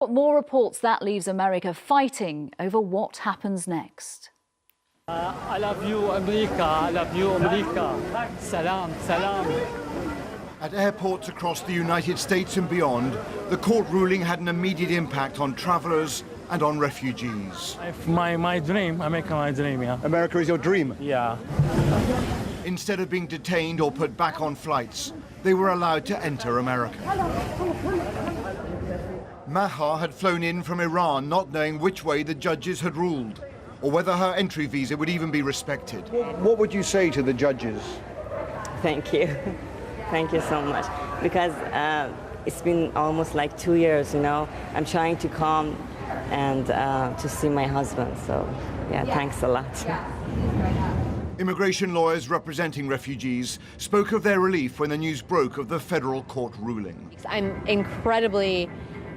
More reports that leaves America fighting over what happens next. I love you, America. I love you, America. Salam, salam. At airports across the United States and beyond, the court ruling had an immediate impact on travellers and on refugees. My dream, America, my dream, yeah. America is your dream? Yeah. Instead of being detained or put back on flights, they were allowed to enter America. Maha had flown in from Iran, not knowing which way the judges had ruled, or whether her entry visa would even be respected. What would you say to the judges? Thank you. Thank you so much. Because it's been almost like 2 years, you know. I'm trying to come and to see my husband. So, yeah, thanks a lot. Immigration lawyers representing refugees spoke of their relief when the news broke of the federal court ruling. I'm incredibly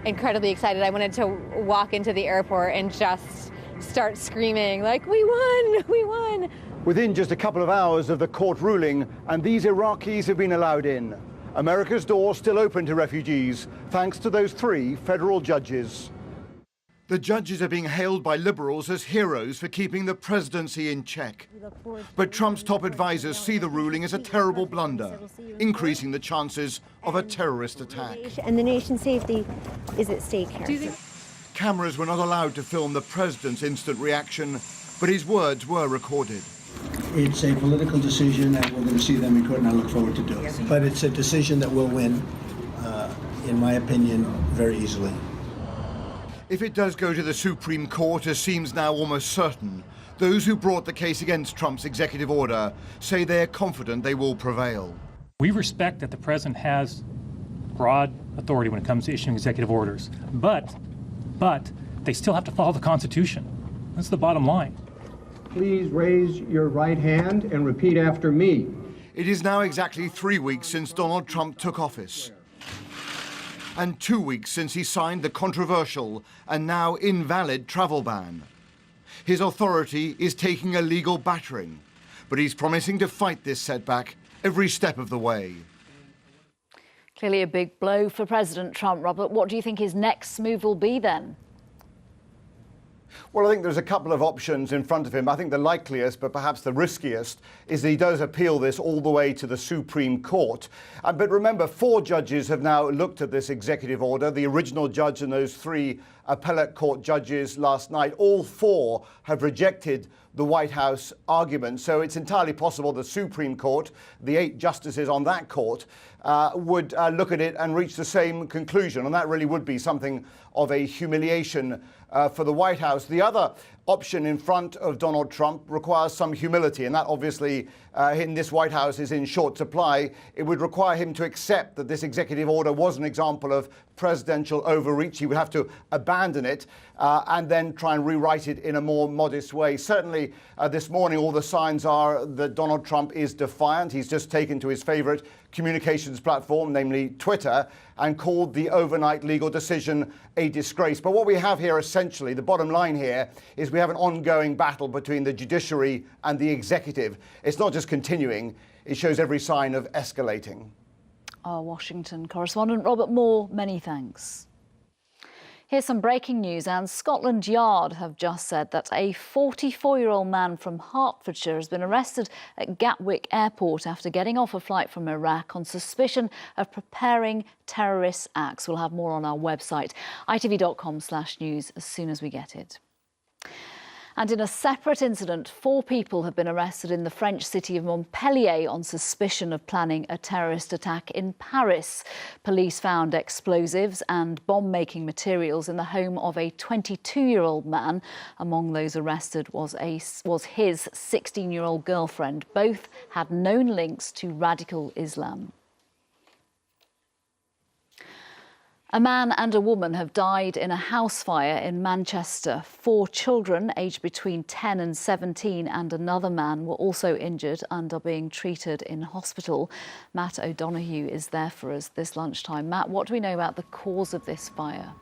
excited. I wanted to walk into the airport and just start screaming, like, we won, we won. Within just a couple of hours of the court ruling, and these Iraqis have been allowed in. America's door still open to refugees, thanks to those 3 federal judges. The judges are being hailed by liberals as heroes for keeping the presidency in check. But Trump's top advisors see the ruling as a terrible blunder, increasing the chances of a terrorist attack. And the nation's safety is at stake here. Cameras were not allowed to film the president's instant reaction, but his words were recorded. It's a political decision, and we're going to see them in court, and I look forward to doing it. But it's a decision that we'll win, in my opinion, very easily. If it does go to the Supreme Court, as seems now almost certain, those who brought the case against Trump's executive order say they're confident they will prevail. We respect that the president has broad authority when it comes to issuing executive orders, but they still have to follow the Constitution. That's the bottom line. Please raise your right hand and repeat after me. It is now exactly 3 weeks since Donald Trump took office, and 2 weeks since he signed the controversial and now invalid travel ban. His authority is taking a legal battering, but he's promising to fight this setback every step of the way. Clearly a big blow for President Trump, Robert. What do you think his next move will be then? Well, I think there's a couple of options in front of him. I think the likeliest, but perhaps the riskiest, is that he does appeal this all the way to the Supreme Court. But remember, 4 judges have now looked at this executive order. The original judge and those 3 appellate court judges last night, all 4 have rejected the White House argument. So it's entirely possible the Supreme Court, the 8 justices on that court, would look at it and reach the same conclusion. And that really would be something of a humiliation for the White House. The other option in front of Donald Trump requires some humility, and that obviously in this White House is in short supply. It would require him to accept that this executive order was an example of presidential overreach. He would have to abandon it and then try and rewrite it in a more modest way. Certainly this morning all the signs are that Donald Trump is defiant. He's just taken to his favorite communications platform, namely Twitter, and called the overnight legal decision a disgrace. But what we have here, essentially, the bottom line here, is we have an ongoing battle between the judiciary and the executive. It's not just continuing, it shows every sign of escalating. Our Washington correspondent Robert Moore, many thanks. Here's some breaking news, and Scotland Yard have just said that a 44-year-old man from Hertfordshire has been arrested at Gatwick Airport after getting off a flight from Iraq on suspicion of preparing terrorist acts. We'll have more on our website, itv.com/news, as soon as we get it. And in a separate incident, 4 people have been arrested in the French city of Montpellier on suspicion of planning a terrorist attack in Paris. Police found explosives and bomb-making materials in the home of a 22-year-old man. Among those arrested was his 16-year-old girlfriend. Both had known links to radical Islam. A man and a woman have died in a house fire in Manchester. 4 children aged between 10 and 17 and another man were also injured and are being treated in hospital. Matt O'Donoghue is there for us this lunchtime. Matt, what do we know about the cause of this fire?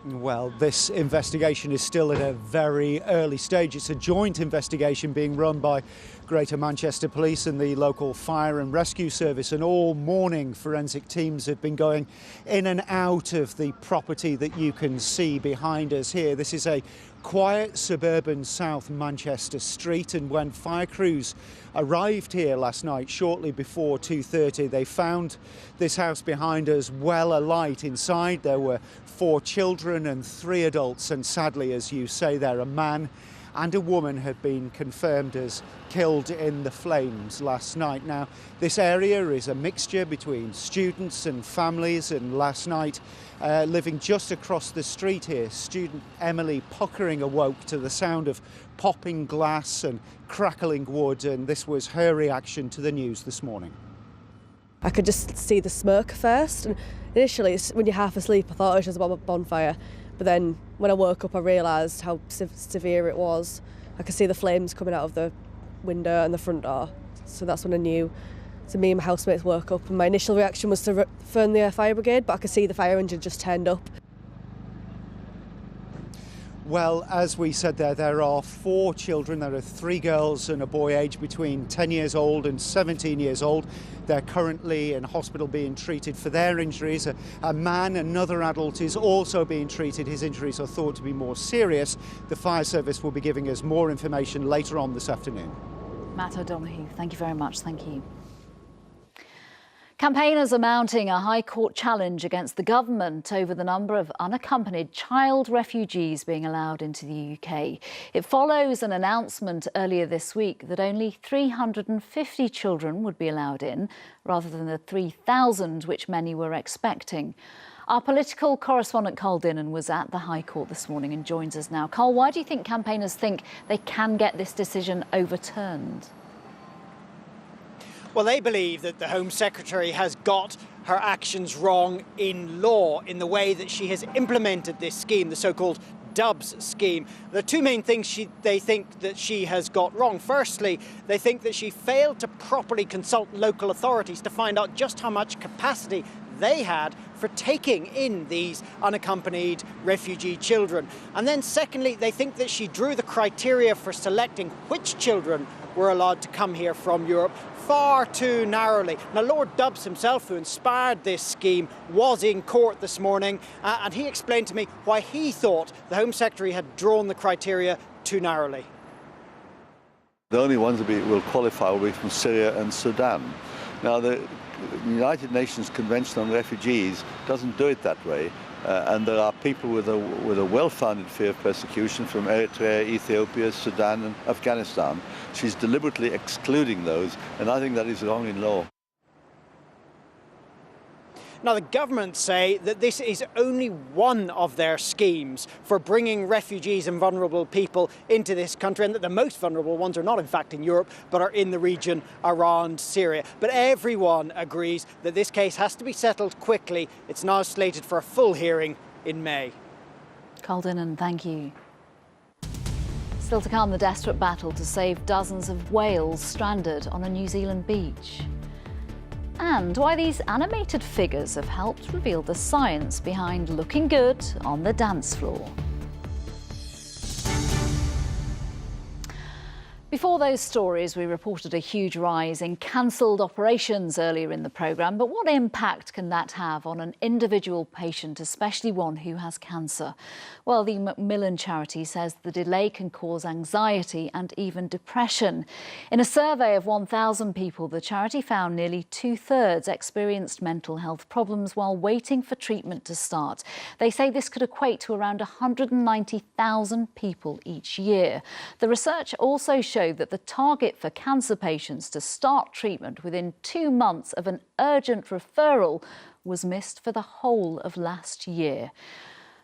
Well, this investigation is still at a very early stage. It's a joint investigation being run by Greater Manchester Police and the local fire and rescue service, and all morning forensic teams have been going in and out of the property that you can see behind us here. This is a quiet suburban South Manchester street, and when fire crews arrived here last night shortly before 2:30, they found this house behind us well alight. Inside there were 4 children and 3 adults, and sadly, as you say there, a man and a woman have been confirmed as killed in the flames last night. Now, this area is a mixture between students and families, and last night, living just across the street here, student Emily Puckering awoke to the sound of popping glass and crackling wood, and this was her reaction to the news this morning. I could just see the smoke first, and initially, when you're half asleep, I thought it was just about a bonfire. But then when I woke up, I realised how severe it was. I could see the flames coming out of the window and the front door. So that's when I knew. So me and my housemates woke up, and my initial reaction was to phone the fire brigade, but I could see the fire engine just turned up. Well, as we said there are 4 children. There are 3 girls and a boy aged between 10 years old and 17 years old. They're currently in hospital being treated for their injuries. A man, another adult, is also being treated. His injuries are thought to be more serious. The fire service will be giving us more information later on this afternoon. Matt O'Donoghue, thank you very much. Thank you. Campaigners are mounting a High Court challenge against the government over the number of unaccompanied child refugees being allowed into the UK. It follows an announcement earlier this week that only 350 children would be allowed in, rather than the 3,000 which many were expecting. Our political correspondent Carl Dinnan was at the High Court this morning and joins us now. Carl, why do you think campaigners think they can get this decision overturned? Well, they believe that the Home Secretary has got her actions wrong in law, in the way that she has implemented this scheme, the so-called Dubs scheme. The 2 main things they think that she has got wrong. Firstly, they think that she failed to properly consult local authorities to find out just how much capacity they had for taking in these unaccompanied refugee children. And then secondly, they think that she drew the criteria for selecting which children were allowed to come here from Europe far too narrowly. Now, Lord Dubs himself, who inspired this scheme, was in court this morning, and he explained to me why he thought the Home Secretary had drawn the criteria too narrowly. The only ones that will qualify will be from Syria and Sudan. Now, the United Nations Convention on Refugees doesn't do it that way. And there are people with a well-founded fear of persecution from Eritrea, Ethiopia, Sudan and Afghanistan. She's deliberately excluding those, and I think that is wrong in law. Now, the government say that this is only one of their schemes for bringing refugees and vulnerable people into this country, and that the most vulnerable ones are not, in fact, in Europe, but are in the region around Syria. But everyone agrees that this case has to be settled quickly. It's now slated for a full hearing in May. Carl Dinnan, thank you. Still to come, the desperate battle to save dozens of whales stranded on a New Zealand beach. And why these animated figures have helped reveal the science behind looking good on the dance floor. Before those stories, we reported a huge rise in cancelled operations earlier in the programme. But what impact can that have on an individual patient, especially one who has cancer? Well, the Macmillan charity says the delay can cause anxiety and even depression. In a survey of 1,000 people, the charity found nearly 2/3 experienced mental health problems while waiting for treatment to start. They say this could equate to around 190,000 people each year. The research also showed that the target for cancer patients to start treatment within 2 months of an urgent referral was missed for the whole of last year.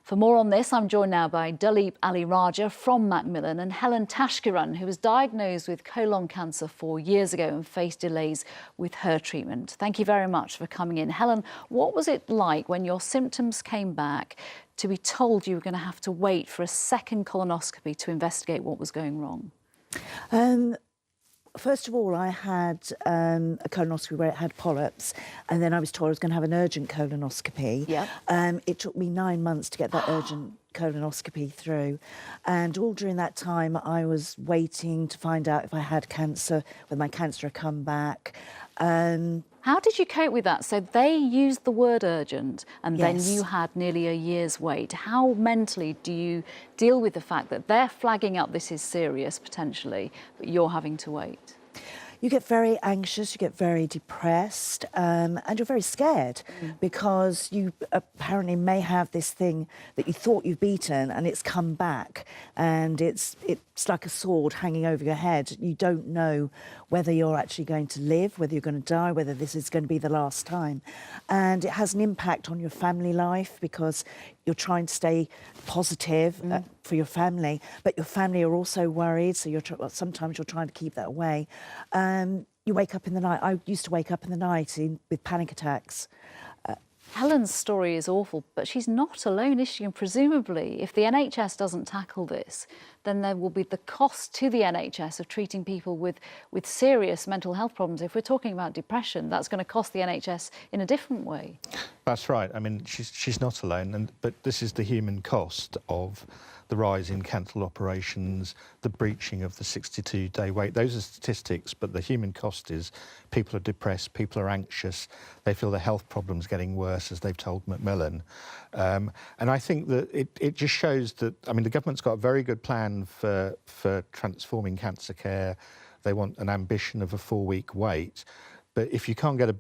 For more on this, I'm joined now by Dalip Ali Raja from Macmillan and Helen Tashkiran, who was diagnosed with colon cancer 4 years ago and faced delays with her treatment. Thank you very much for coming in. Helen, what was it like when your symptoms came back to be told you were going to have to wait for a second colonoscopy to investigate what was going wrong? First of all, I had a colonoscopy where it had polyps, and then I was told I was going to have an urgent colonoscopy. Yeah. It took me 9 months to get that urgent colonoscopy through, and all during that time I was waiting to find out if I had cancer, whether my cancer had come back. How did you cope with that? So they used the word urgent, and then Yes. you had nearly a year's wait. How mentally do you deal with the fact that they're flagging up this is serious potentially, but you're having to wait? You get very anxious, you get very depressed, and you're very scared because you apparently may have this thing that you thought you've beaten and it's come back, and it's like a sword hanging over your head. You don't know whether you're actually going to live, whether you're going to die, whether this is going to be the last time. And it has an impact on your family life because you're trying to stay positive for your family, but your family are also worried, so sometimes you're trying to keep that away. You wake up in the night. I used to wake up in the night with panic attacks. Helen's story is awful, but she's not alone, is she? And presumably, if the NHS doesn't tackle this, then there will be the cost to the NHS of treating people with serious mental health problems. If we're talking about depression, that's going to cost the NHS in a different way. That's right. I mean, she's not alone, but this is the human cost of the rise in cancelled operations, the breaching of the 62-day wait. Those are statistics, but the human cost is people are depressed, people are anxious, they feel their health problems getting worse, as they've told Macmillan. And I think that it just shows that, I mean, the government's got a very good plan for transforming cancer care. They want an ambition of a 4-week wait. But if you can't get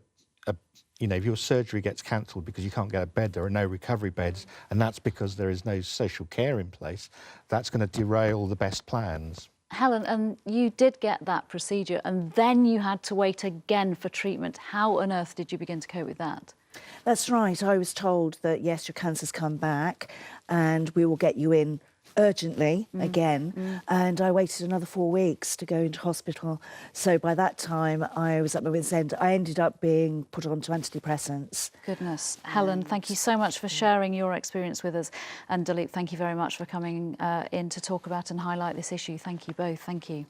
if your surgery gets cancelled because you can't get a bed, there are no recovery beds, and that's because there is no social care in place, that's going to derail the best plans. Helen, and you did get that procedure, and then you had to wait again for treatment. How on earth did you begin to cope with that? That's right. I was told that, yes, your cancer's come back and we will get you in urgently again. And I waited another 4 weeks to go into hospital. So by that time, I was at my wit's end. I ended up being put onto antidepressants. Goodness. Helen, thank you so much for sharing your experience with us. And Dilip, thank you very much for coming in to talk about and highlight this issue. Thank you both. Thank you.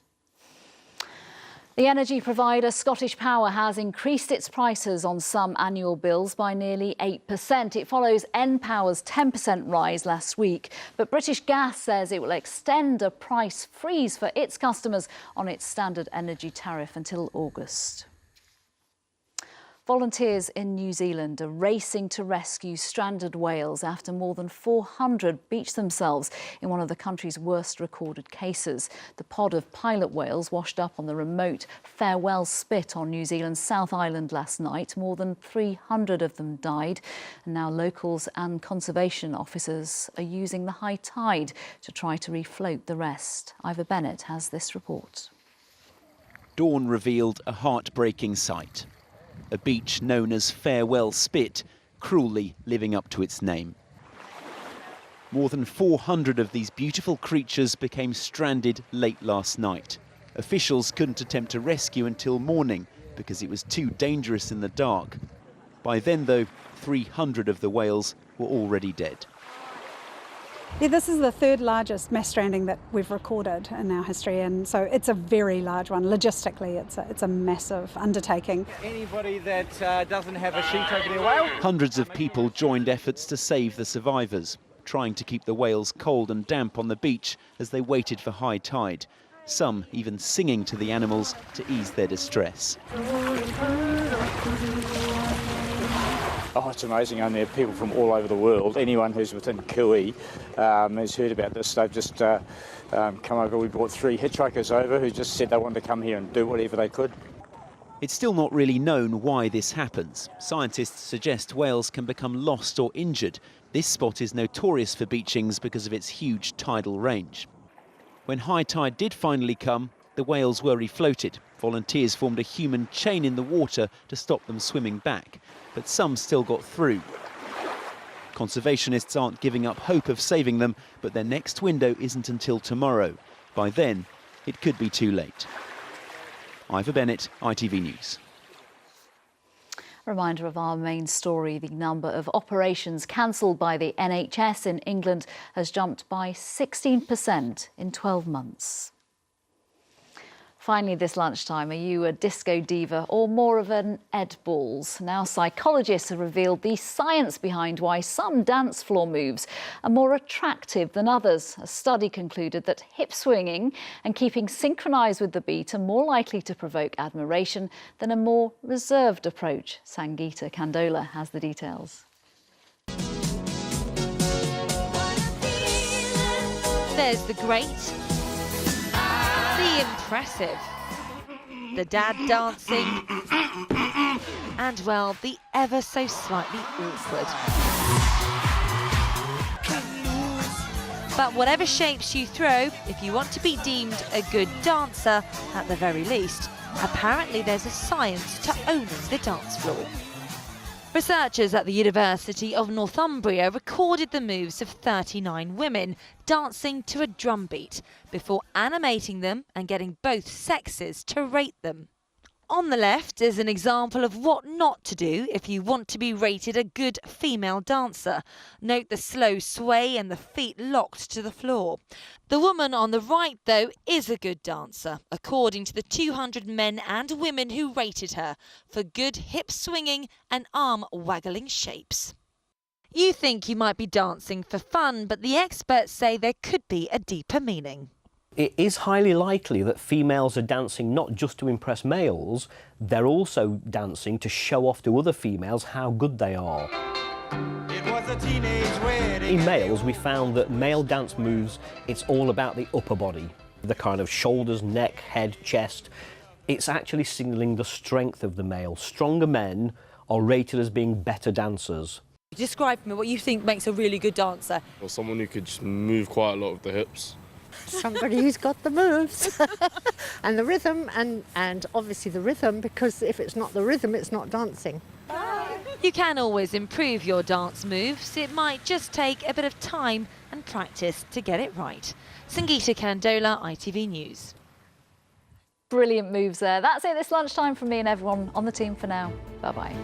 The energy provider Scottish Power has increased its prices on some annual bills by nearly 8%. It follows nPower's 10% rise last week. But British Gas says it will extend a price freeze for its customers on its standard energy tariff until August. Volunteers in New Zealand are racing to rescue stranded whales after more than 400 beached themselves in one of the country's worst recorded cases. The pod of pilot whales washed up on the remote Farewell Spit on New Zealand's South Island last night. More than 300 of them died. And now locals and conservation officers are using the high tide to try to refloat the rest. Ivor Bennett has this report. Dawn revealed a heartbreaking sight. A beach known as Farewell Spit, cruelly living up to its name. More than 400 of these beautiful creatures became stranded late last night. Officials couldn't attempt to rescue until morning because it was too dangerous in the dark. By then, though, 300 of the whales were already dead. Yeah, this is the third largest mass stranding that we've recorded in our history, and so it's a very large one. Logistically, it's a massive undertaking. Anybody that doesn't have a sheet over their whale? Hundreds of people joined efforts to save the survivors, trying to keep the whales cold and damp on the beach as they waited for high tide. Some even singing to the animals to ease their distress. Oh, it's amazing. And there are people from all over the world. Anyone who's within Kui has heard about this. They've just come over. We brought 3 hitchhikers over who just said they wanted to come here and do whatever they could. It's still not really known why this happens. Scientists suggest whales can become lost or injured. This spot is notorious for beachings because of its huge tidal range. When high tide did finally come, the whales were refloated. Volunteers formed a human chain in the water to stop them swimming back, but some still got through. Conservationists aren't giving up hope of saving them, but their next window isn't until tomorrow. By then, it could be too late. Ivor Bennett, ITV News. Reminder of our main story, the number of operations cancelled by the NHS in England has jumped by 16% in 12 months. Finally, this lunchtime, are you a disco diva or more of an Ed Balls? Now, psychologists have revealed the science behind why some dance floor moves are more attractive than others. A study concluded that hip swinging and keeping synchronised with the beat are more likely to provoke admiration than a more reserved approach. Sangeeta Kandola has the details. There's the great, the impressive, the dad dancing, and, well, the ever so slightly awkward. But whatever shapes you throw, if you want to be deemed a good dancer, at the very least, apparently there's a science to owning the dance floor. Researchers at the University of Northumbria recorded the moves of 39 women dancing to a drum beat before animating them and getting both sexes to rate them. On the left is an example of what not to do if you want to be rated a good female dancer. Note the slow sway and the feet locked to the floor. The woman on the right, though, is a good dancer, according to the 200 men and women who rated her for good hip swinging and arm waggling shapes. You think you might be dancing for fun, but the experts say there could be a deeper meaning. It is highly likely that females are dancing not just to impress males, they're also dancing to show off to other females how good they are. In males, we found that male dance moves, it's all about the upper body, the kind of shoulders, neck, head, chest. It's actually signalling the strength of the male. Stronger men are rated as being better dancers. Describe for me what you think makes a really good dancer. Or someone who could just move quite a lot of the hips. Somebody who's got the moves and the rhythm and obviously the rhythm, because if it's not the rhythm, it's not dancing. You can always improve your dance moves. It might just take a bit of time and practice to get it right. Sangeeta Kandola, ITV News. Brilliant moves there. That's it this lunchtime from me and everyone on the team for now. Bye-bye.